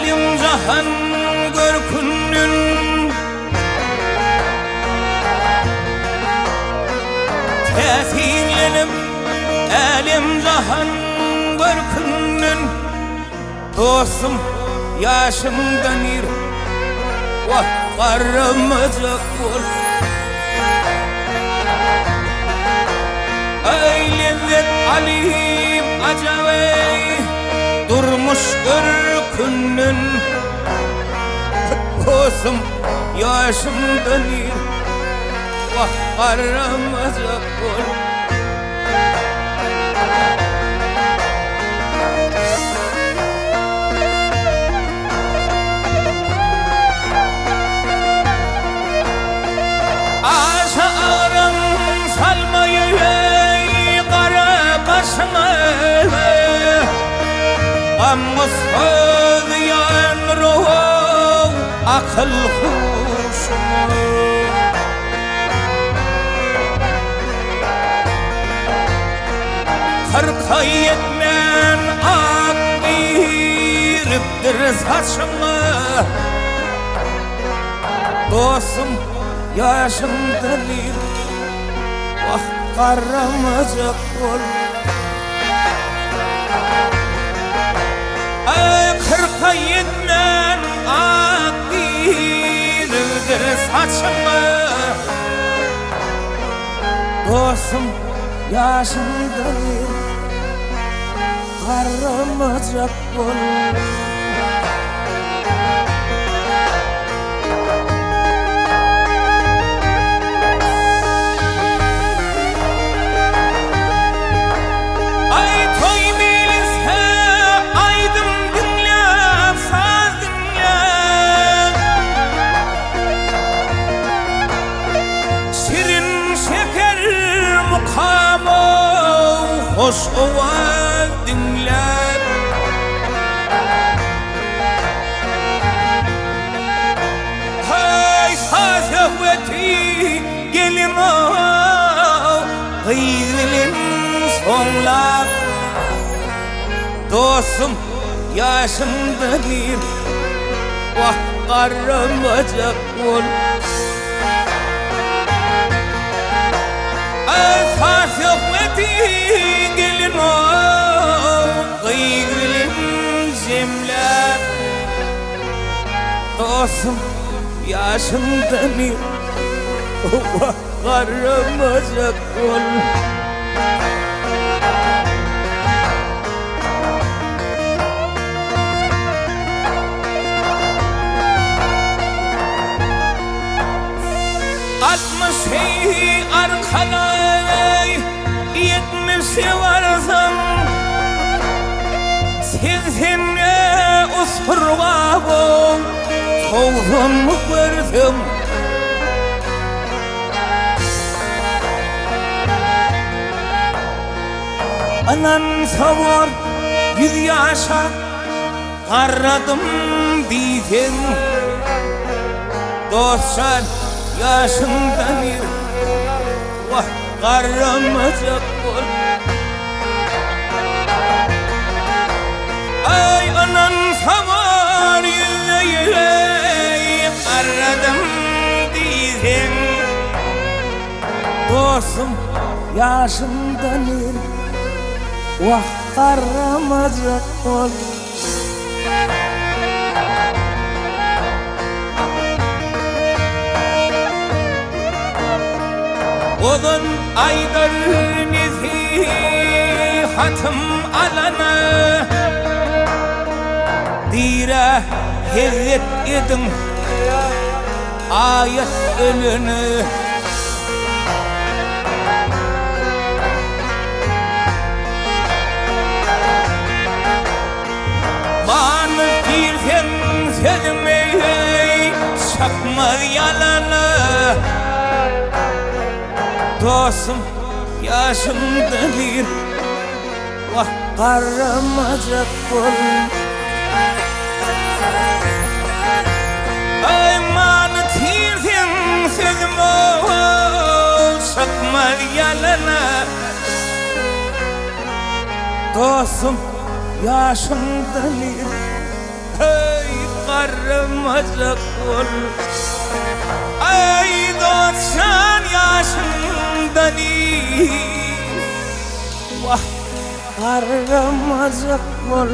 elim cahan görkünün tesirlenip elim cahan görkünün dostum yaşımdan ir vah karımacak ol ey lezzet alim acavey durmuş görkünün dostum yaşımdan ir vah karımacak ol Amsıyan ruh akıl huşum Kırka yetmen ak biriptir saçımı Dostum yaşımda bir vah karamacak ol Kırka yetmen ak biriptir saçımı Dostum yaşımda bir karamacak ol hoş oval dinler hay sazaveti gelin o kıyılın sonlar dostum yaşımda bir vah karamacak ol gelin o kıyılın zemler dostum yaşımda bir vah karamacak ol altmış hey arkalay yetmişe varsam sizinle usurga bol soğuğumu görsem anan savur yüz yaşa karadım diysen dostlar yaşımda bir vah karamacak ol ay anan savar yüzeye karadım diysen dostum yaşımda bir vah karamacak ol Odun aydar nesihatım alana Dira hizmet edin ayet önünü Bana girsen sözüme çakmaz yalanı dostum yaşımda bir vah karamacak ol ay manıtirsin sözüm o sakmaz yalana dostum yaşımda bir hey karmaca kol. Ay 90 yaşında vah karmaca kol.